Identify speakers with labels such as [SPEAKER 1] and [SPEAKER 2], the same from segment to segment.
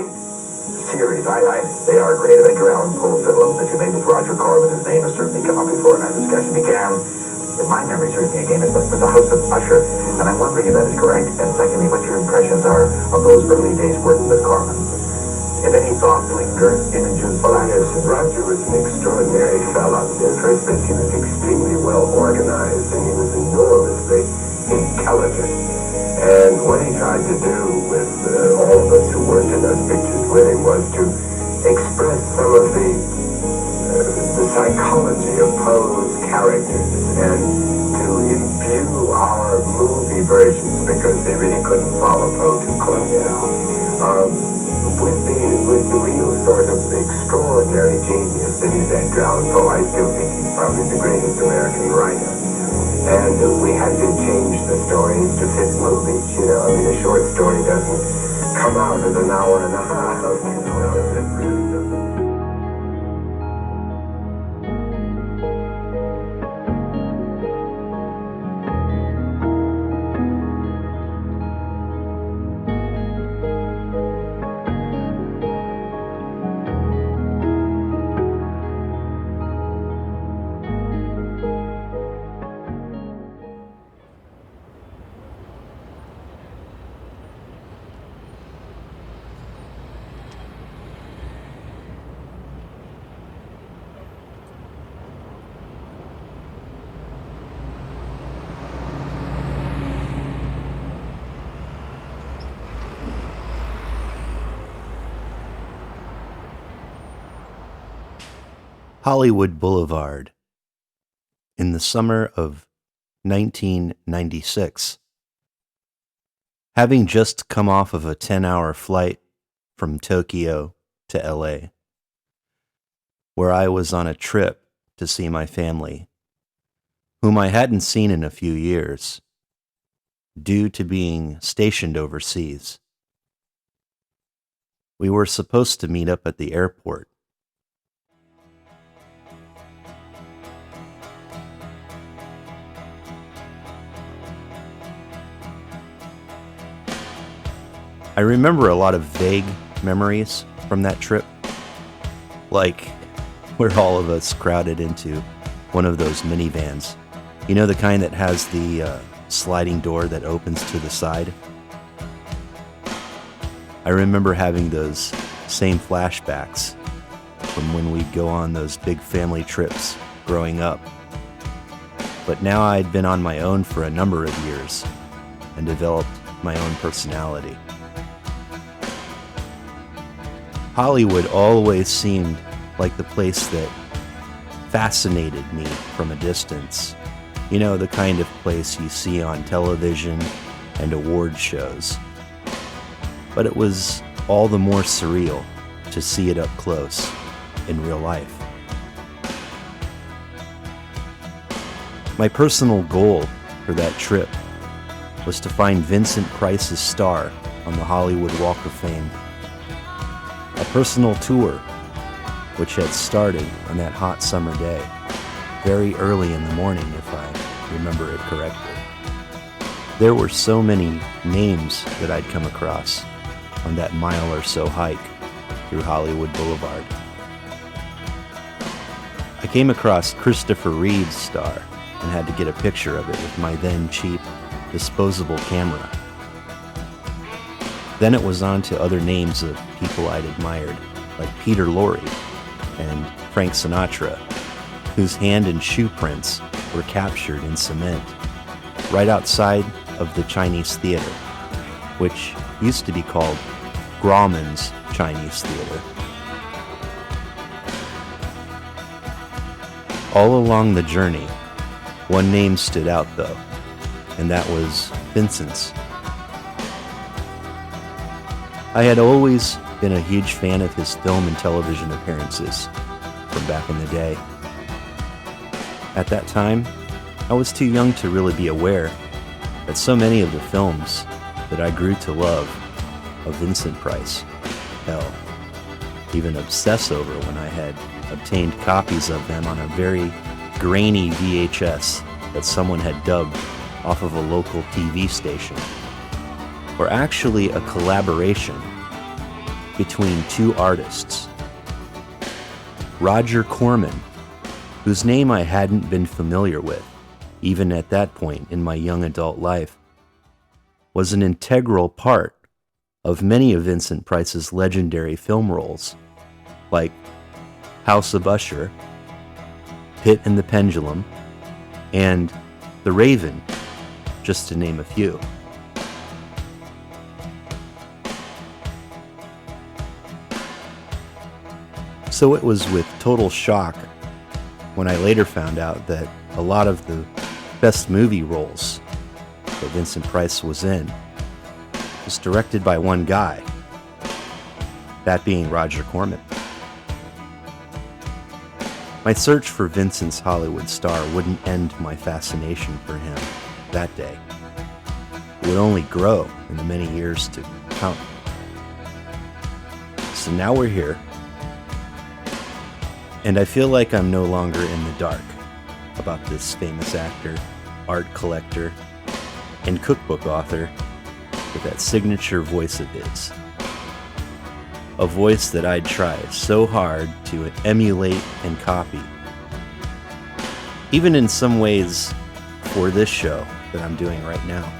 [SPEAKER 1] great series. They are great. Edgar Allan Poe film that you made with Roger Corman. His name has certainly come up before in our discussion. Began, in my memory, certainly again, as the House of Usher. And I'm wondering if that is correct. And secondly, what your impressions are of those early days working with Corman. If any thoughts linger, images,
[SPEAKER 2] yes, Roger was an extraordinary fellow. First, he was extremely well organized, and he was enormously intelligent. And what he tried to do with all of us who worked in those pictures with him was to express some of the psychology of Poe's characters and to imbue our movie versions, because they really couldn't follow Poe too closely. With the real sort of extraordinary genius that is Edgar Allan Poe, I still think he's probably the greatest American writer. And we had to change the stories to fit movies, you know. I mean, a short story doesn't come out in an hour and a half, you know. It really doesn't.
[SPEAKER 3] Hollywood Boulevard. In the summer of 1996, having just come off of a 10-hour flight from Tokyo to LA, where I was on a trip to see my family, whom I hadn't seen in a few years, due to being stationed overseas. We were supposed to meet up at the airport. I remember a lot of vague memories from that trip, like where all of us crowded into one of those minivans. You know, the kind that has the sliding door that opens to the side? I remember having those same flashbacks from when we'd go on those big family trips growing up. But now I'd been on my own for a number of years and developed my own personality. Hollywood always seemed like the place that fascinated me from a distance. You know, the kind of place you see on television and award shows. But it was all the more surreal to see it up close in real life. My personal goal for that trip was to find Vincent Price's star on the Hollywood Walk of Fame. A personal tour, which had started on that hot summer day, very early in the morning, if I remember it correctly. There were so many names that I'd come across on that mile or so hike through Hollywood Boulevard. I came across Christopher Reeve's star and had to get a picture of it with my then cheap, disposable camera. Then it was on to other names of people I'd admired, like Peter Lorre and Frank Sinatra, whose hand and shoe prints were captured in cement right outside of the Chinese Theater, which used to be called Grauman's Chinese Theater. All along the journey, one name stood out though, and that was Vincent's. I had always been a huge fan of his film and television appearances from back in the day. At that time, I was too young to really be aware that so many of the films that I grew to love of Vincent Price, hell, even obsess over when I had obtained copies of them on a very grainy VHS that someone had dubbed off of a local TV station, or actually a collaboration between two artists. Roger Corman, whose name I hadn't been familiar with, even at that point in my young adult life, was an integral part of many of Vincent Price's legendary film roles, like House of Usher, Pit and the Pendulum, and The Raven, just to name a few. So it was with total shock when I later found out that a lot of the best movie roles that Vincent Price was in was directed by one guy, that being Roger Corman. My search for Vincent's Hollywood star wouldn't end my fascination for him that day. It would only grow in the many years to come. So now we're here, and I feel like I'm no longer in the dark about this famous actor, art collector, and cookbook author with that signature voice of his. A voice that I'd try so hard to emulate and copy. Even in some ways for this show that I'm doing right now.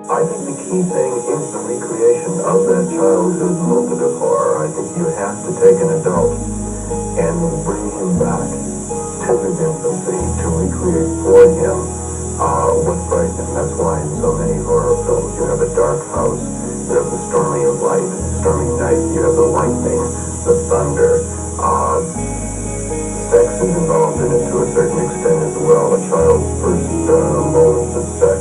[SPEAKER 2] I think the key thing is the recreation of that childhood moment of horror. I think you have to take an adult and bring him back to his infancy to recreate for him what's frightening. That's why in so many horror films you have a dark house, you have the stormy night, you have the lightning, the thunder. Sex is involved in it to a certain extent as well. A child's first moments of sex.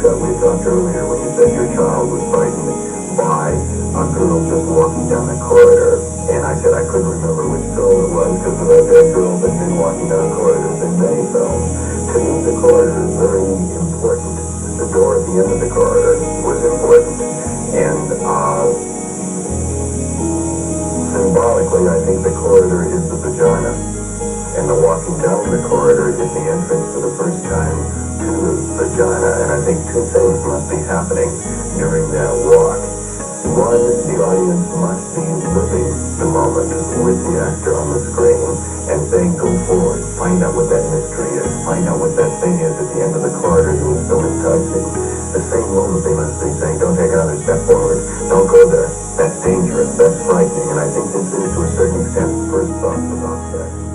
[SPEAKER 2] We talked earlier when you said your child was frightened by a girl just walking down the corridor, and I said I couldn't remember which film it was because that girl had been walking down corridors in many films. To me, the corridor is very important. The door at the end of the corridor was important, and symbolically, I think the corridor is the vagina, and the walking down the corridor is the entrance for the first time to the vagina, and I think two things must be happening during that walk. One, the audience must be living the moment with the actor on the screen and saying, go forward, find out what that mystery is, find out what that thing is at the end of the corridor that was so enticing. The same moment they must be saying, don't take another step forward, don't go there, that's dangerous, that's frightening, and I think this is to a certain extent first thoughts about sex.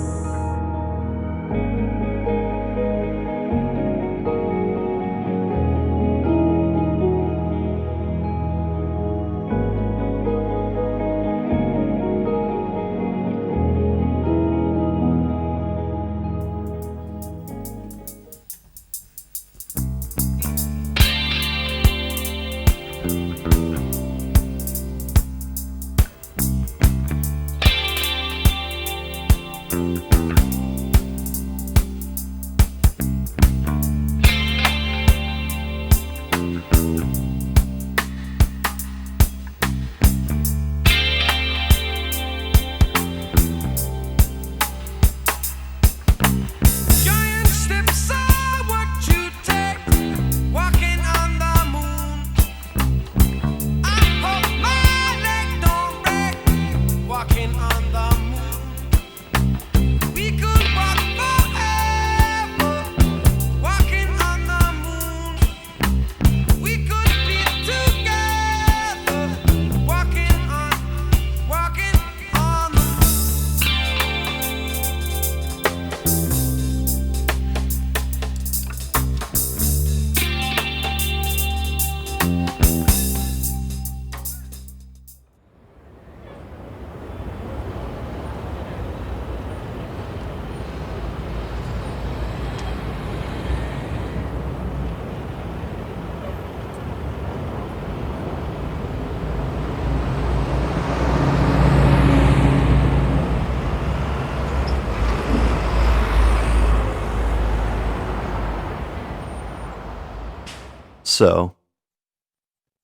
[SPEAKER 3] So,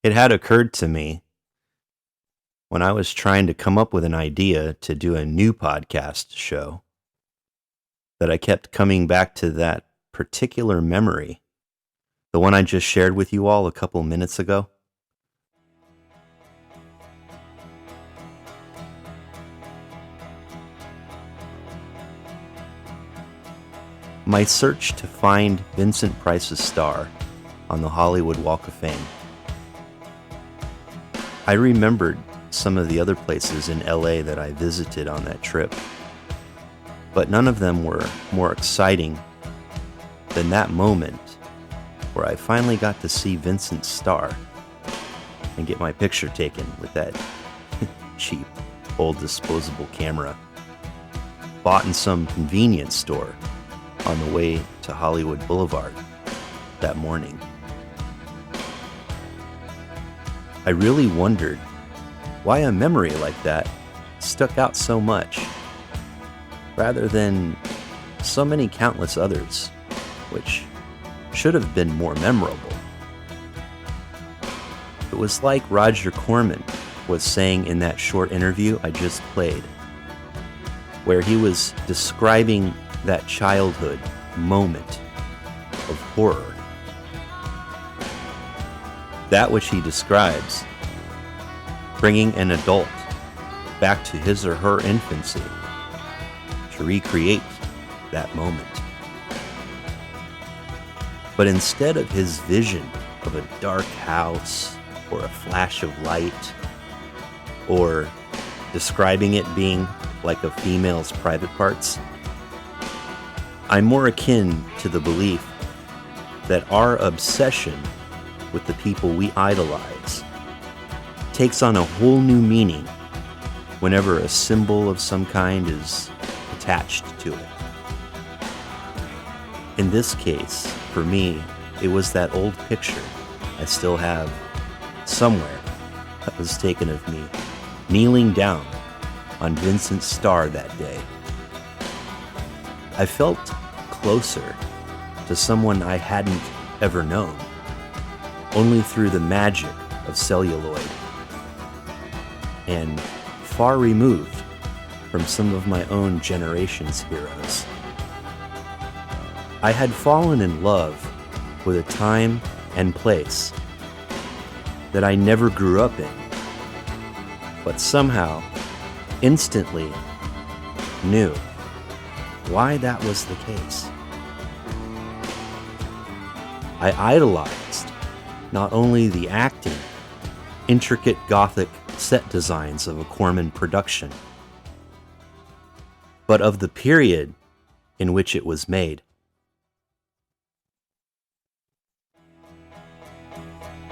[SPEAKER 3] it had occurred to me when I was trying to come up with an idea to do a new podcast show that I kept coming back to that particular memory, the one I just shared with you all a couple minutes ago. My search to find Vincent Price's star on the Hollywood Walk of Fame. I remembered some of the other places in LA that I visited on that trip, but none of them were more exciting than that moment where I finally got to see Vincent's star and get my picture taken with that cheap old disposable camera bought in some convenience store on the way to Hollywood Boulevard that morning. I really wondered why a memory like that stuck out so much, rather than so many countless others, which should have been more memorable. It was like Roger Corman was saying in that short interview I just played, where he was describing that childhood moment of horror. That which he describes, bringing an adult back to his or her infancy to recreate that moment. But instead of his vision of a dark house or a flash of light, or describing it being like a female's private parts, I'm more akin to the belief that our obsession with the people we idolize takes on a whole new meaning whenever a symbol of some kind is attached to it. In this case, for me, it was that old picture I still have somewhere that was taken of me kneeling down on Vincent's star that day. I felt closer to someone I hadn't ever known, only through the magic of celluloid, and far removed from some of my own generation's heroes. I had fallen in love with a time and place that I never grew up in, but somehow, instantly knew why that was the case. I idolized not only the acting, intricate Gothic set designs of a Corman production, but of the period in which it was made.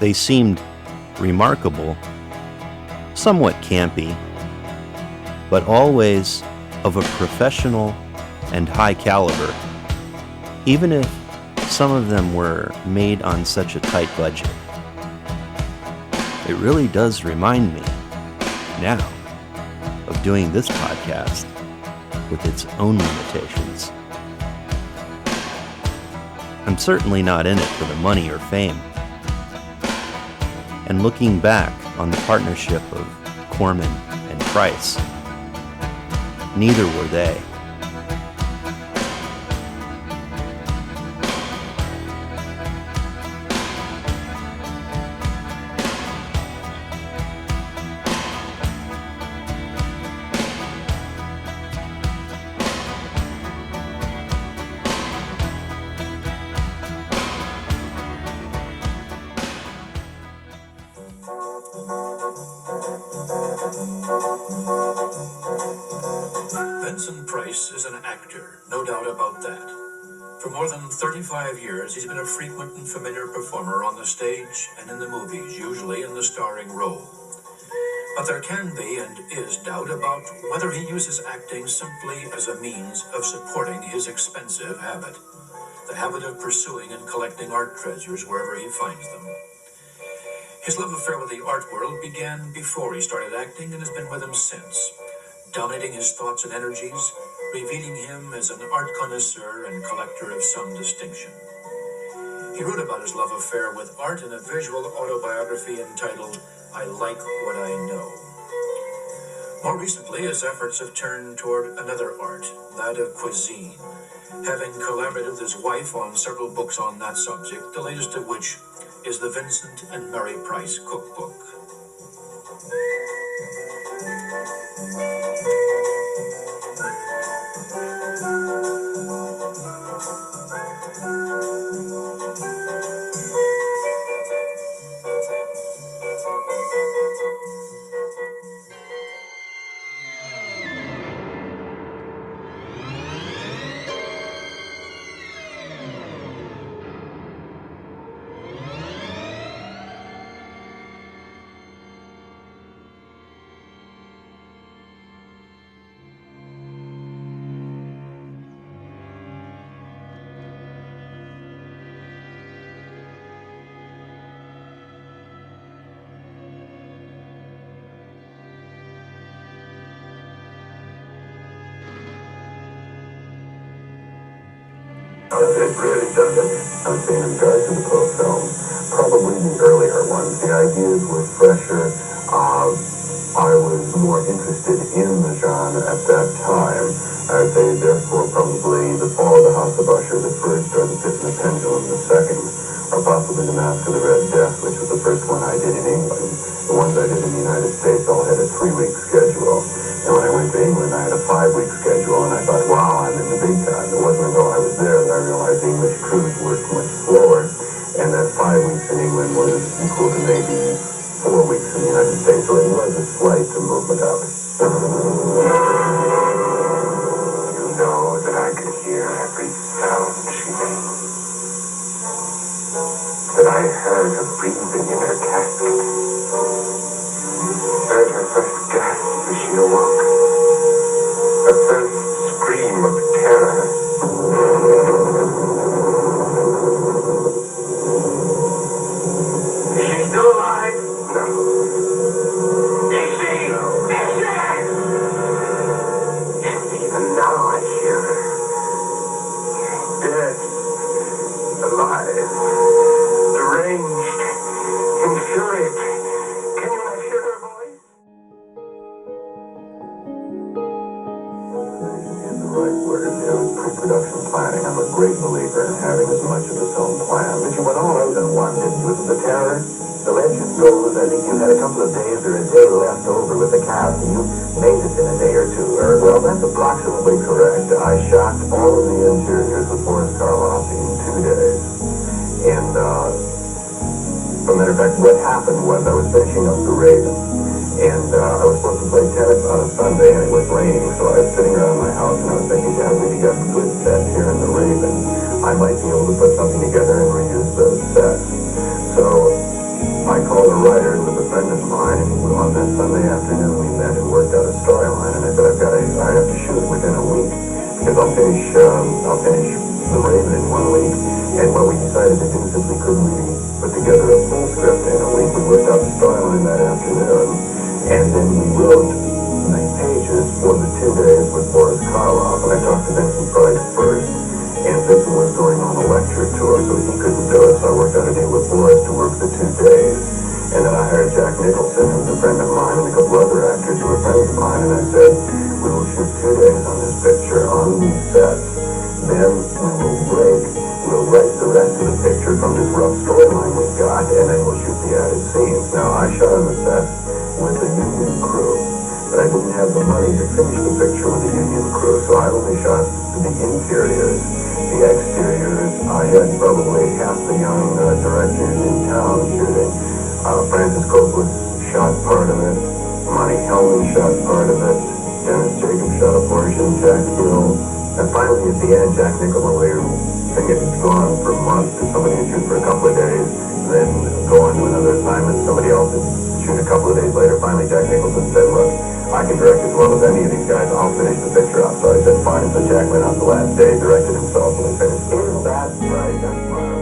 [SPEAKER 3] They seemed remarkable, somewhat campy, but always of a professional and high caliber, even if some of them were made on such a tight budget. It really does remind me now of doing this podcast with its own limitations. I'm certainly not in it for the money or fame. And looking back on the partnership of Corman and Price, neither were they.
[SPEAKER 4] Vincent Price is an actor, no doubt about that. For more than 35 years, he's been a frequent and familiar performer on the stage and in the movies, usually in the starring role. But there can be and is doubt about whether he uses acting simply as a means of supporting his expensive habit, the habit of pursuing and collecting art treasures wherever he finds them. His love affair with the art world began before he started acting and has been with him since, dominating his thoughts and energies, revealing him as an art connoisseur and collector of some distinction. He wrote about his love affair with art in a visual autobiography entitled I Like What I Know. More recently, his efforts have turned toward another art, that of cuisine, having collaborated with his wife on several books on that subject, the latest of which is the Vincent and Mary Price Cookbook.
[SPEAKER 2] It really doesn't. I would say in regards to the Poe films, probably the earlier ones. The ideas were fresher. I was more interested in the genre at that time. I would say, therefore, probably The Fall of the House of Usher, the first, or The Pit and the Pendulum, the second, or possibly The Mask of the Red Death, which was the first one I did in England. The ones I did in the United States all had a 3-week schedule. And when I went to England, I had a 5-week schedule, and I thought, wow, I'm in the big time. It wasn't until I was there that I realized English crews worked much slower, and that 5 weeks in England was equal to maybe 4 weeks in the United States. So it was a slight movement up. You know that I could hear every sound she made. That I heard her breathing in her casket. Heard her first gasp as she awoke. Her first scream of terror. Is she still alive? No. Is she? No. Is she? Yes, even now I hear her. Dead. Alive. Deranged. Infuriate. Can you not hear her voice? Is the right word. It was pre-production planning. I'm a great believer in having as much of the film planned.
[SPEAKER 1] But you went all out in one, didn't you? The terror. The legend goes, I think you had a couple of days or a day left over with the cast, and you made it in a day or two. Or, well, that's approximately
[SPEAKER 2] Correct. I shot all of the interiors with Boris Karloff in 2 days. And, as a matter of fact, what happened was I was finishing up The Raven. And I was supposed to play tennis on a Sunday, and it was raining. So I was sitting around my house, and I was thinking, yeah, we got good sets here in The Raven. I might be able to put something together and reuse those sets. So I called a writer who was a friend of mine, and on that Sunday afternoon we met and worked out a storyline. And I said, I have to shoot within a week because I'll finish The Raven in 1 week. And what we decided to do, since we couldn't really put together a full script in a week, we worked out the storyline that afternoon, and then we wrote the pages for the 2 days with Boris Karloff. And I talked to Vincent Price first. And Vincent was going on a lecture tour, so he couldn't do it. So I worked out a deal with Boris to work the 2 days. And then I hired Jack Nicholson, who's a friend of mine, and a couple other actors who were friends of mine. And I said, we will shoot 2 days on this picture, on these sets. Then we will break. We'll write the rest of the picture from this rough storyline we've got, and then we'll shoot the added scenes. Now, I shot on the set with a union crew, but I didn't have the money to finish the picture with the union crew, so I only shot the interiors. The exteriors, I had probably half the young directors in town shooting. Francis Coppola shot part of it. Monty Hellman shot part of it. Dennis Jacobs shot a portion. Jack Hill. And finally, at the end, Jack Nicholson, we were thinking it'd go on for a month, and somebody would shoot for a couple of days, and then go on to another assignment. Somebody else would shoot a couple of days later. Finally, Jack Nicholson said, look, I can direct as well as any of these guys. I'll finish the picture up. So I said, fine. So Jack went out the last day, directed himself, and we finished. Isn't that right? That's marvelous.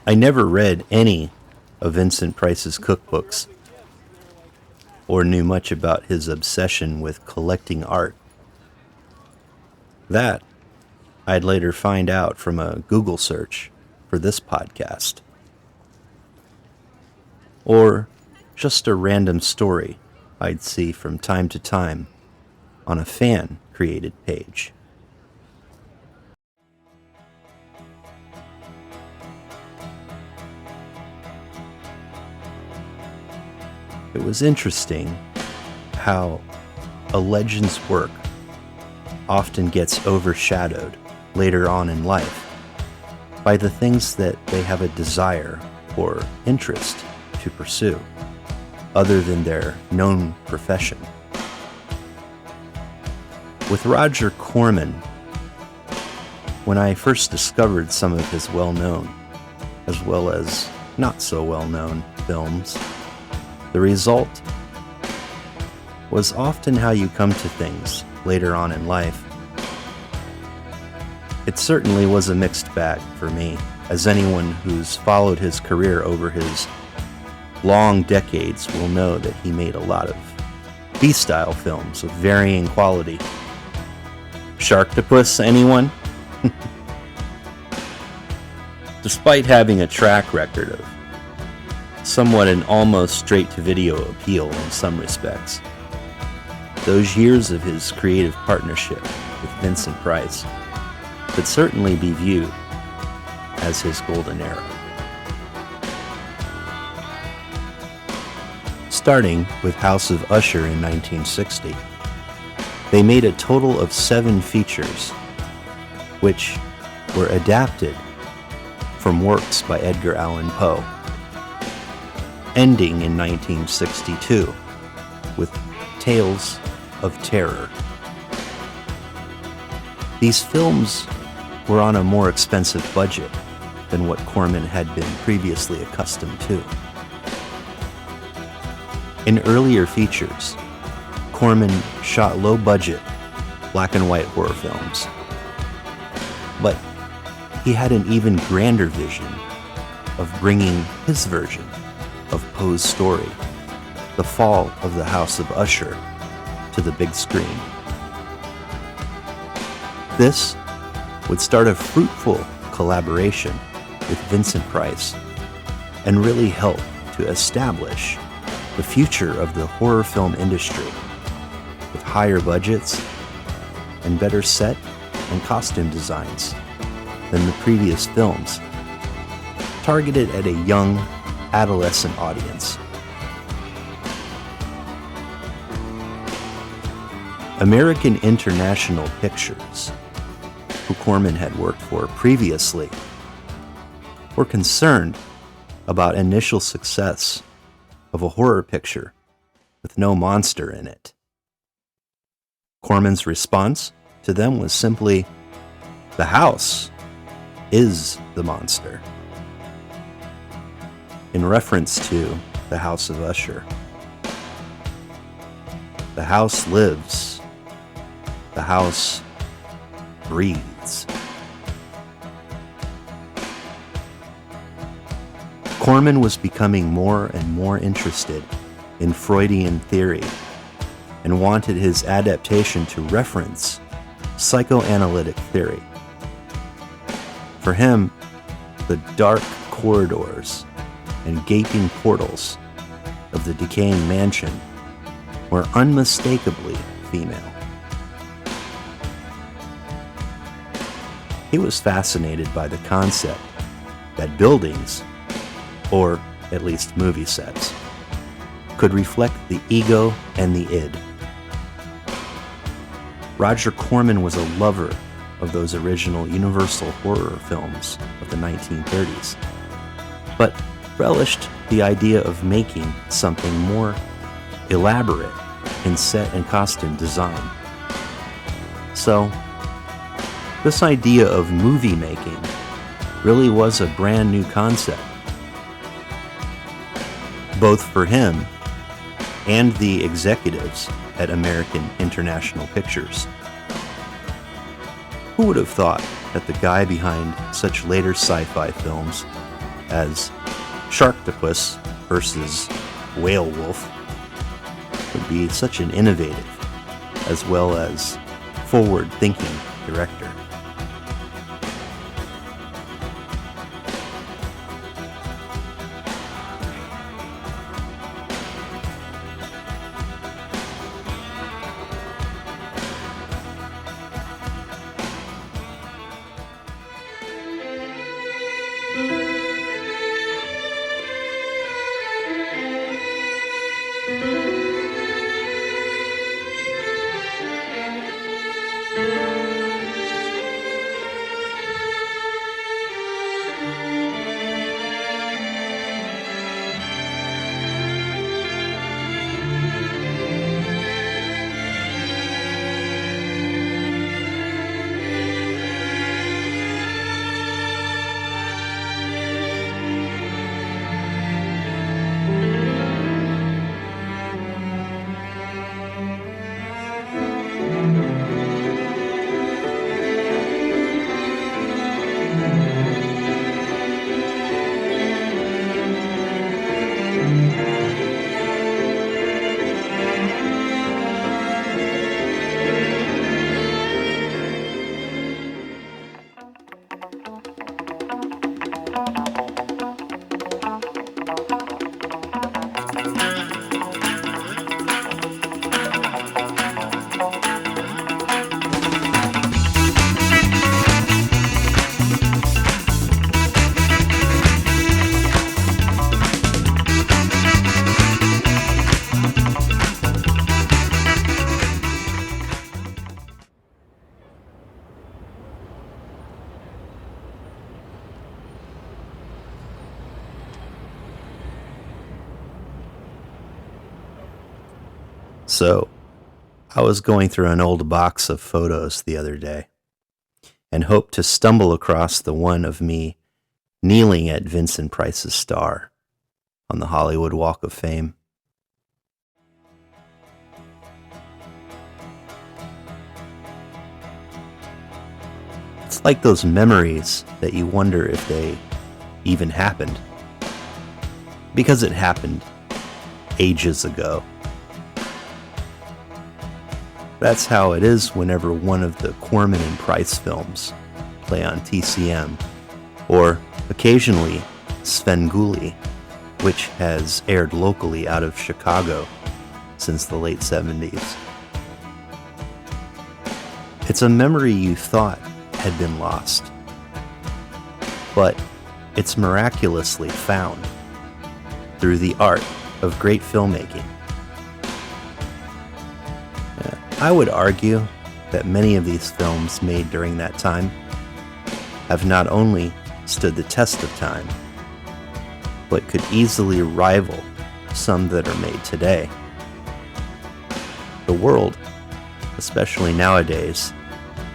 [SPEAKER 3] I never read any of Vincent Price's cookbooks or knew much about his obsession with collecting art. That I'd later find out from a Google search for this podcast. Or just a random story I'd see from time to time on a fan-created page. It was interesting how a legend's work often gets overshadowed later on in life by the things that they have a desire or interest to pursue, other than their known profession. With Roger Corman, when I first discovered some of his well-known, as well as not so well-known films, the result was often how you come to things later on in life. It certainly was a mixed bag for me, as anyone who's followed his career over his long decades will know that he made a lot of B-style films of varying quality. Sharktopus, anyone? Despite having a track record of somewhat an almost straight-to-video appeal in some respects, those years of his creative partnership with Vincent Price could certainly be viewed as his golden era. Starting with House of Usher in 1960, they made a total of 7 features, which were adapted from works by Edgar Allan Poe, ending in 1962 with Tales of Terror. These films were on a more expensive budget than what Corman had been previously accustomed to. In earlier features, Corman shot low-budget, black-and-white horror films. But he had an even grander vision of bringing his version of Poe's story, The Fall of the House of Usher, to the big screen. This would start a fruitful collaboration with Vincent Price and really help to establish the future of the horror film industry with higher budgets and better set and costume designs than the previous films, targeted at a young, adolescent audience. American International Pictures, who Corman had worked for previously, were concerned about initial success of a horror picture with no monster in it. Corman's response to them was simply, "The house is the monster," in reference to the House of Usher. The house lives. The house breathes. Corman was becoming more and more interested in Freudian theory and wanted his adaptation to reference psychoanalytic theory. For him, the dark corridors and gaping portals of the decaying mansion were unmistakably female. He was fascinated by the concept that buildings, or at least movie sets, could reflect the ego and the id. Roger Corman was a lover of those original Universal horror films of the 1930s, but relished the idea of making something more elaborate in set and costume design. So, this idea of movie making really was a brand new concept, both for him and the executives at American International Pictures. Who would have thought that the guy behind such later sci-fi films as Sharktopus versus Whale Wolf would be such an innovative as well as forward-thinking director. So, I was going through an old box of photos the other day and hoped to stumble across the one of me kneeling at Vincent Price's star on the Hollywood Walk of Fame. It's like those memories that you wonder if they even happened. Because it happened ages ago. That's how it is whenever one of the Corman and Price films play on TCM, or occasionally Svengoolie, which has aired locally out of Chicago since the late 70s. It's a memory you thought had been lost, but it's miraculously found through the art of great filmmaking. I would argue that many of these films made during that time have not only stood the test of time, but could easily rival some that are made today. The world, especially nowadays,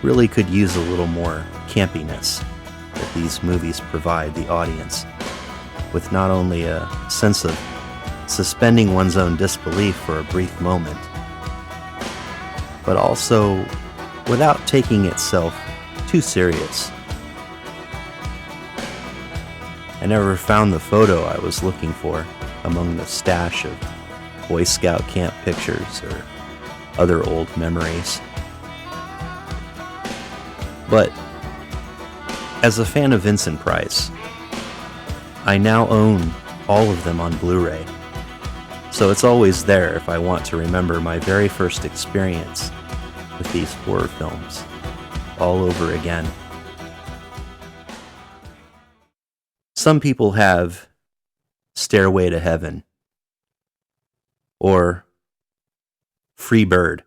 [SPEAKER 3] really could use a little more campiness that these movies provide the audience, with not only a sense of suspending one's own disbelief for a brief moment, but also without taking itself too serious. I never found the photo I was looking for among the stash of Boy Scout camp pictures or other old memories. But as a fan of Vincent Price, I now own all of them on Blu-ray, so it's always there if I want to remember my very first experience with these horror films all over again. Some people have Stairway to Heaven or Free Bird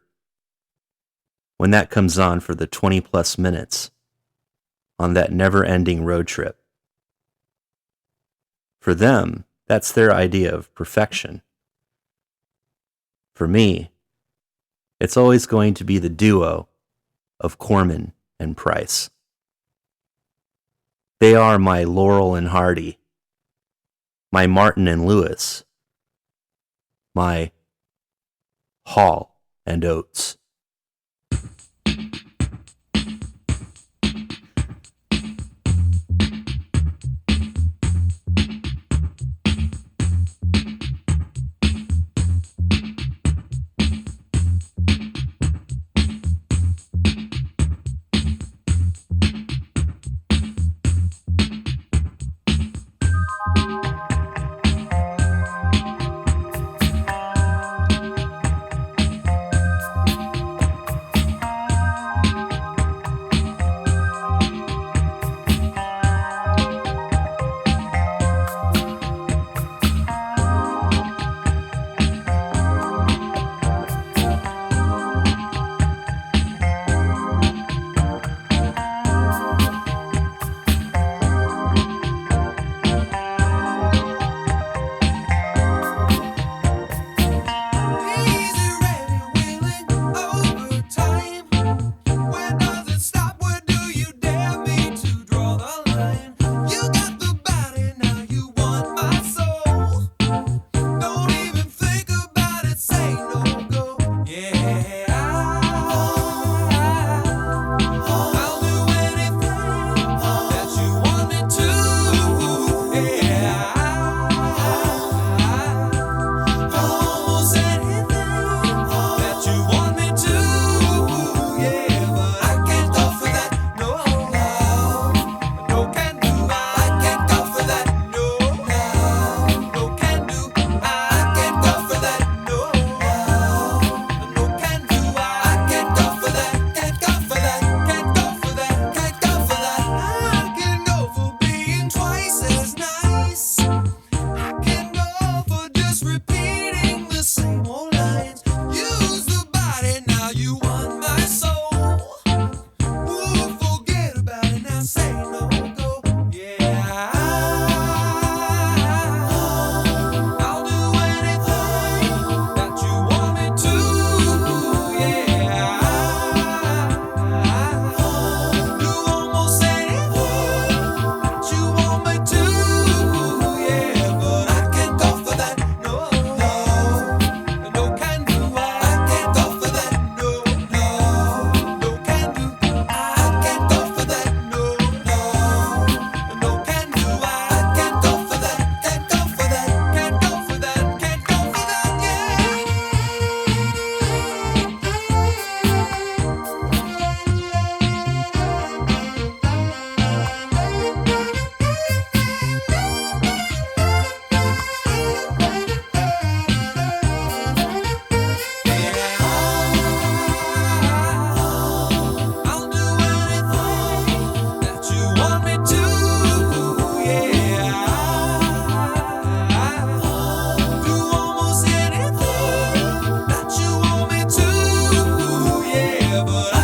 [SPEAKER 3] when that comes on for the 20 plus minutes on that never-ending road trip. For them, that's their idea of perfection. For me, it's always going to be the duo of Corman and Price. They are my Laurel and Hardy, my Martin and Lewis, my Hall and Oates.
[SPEAKER 5] here, but I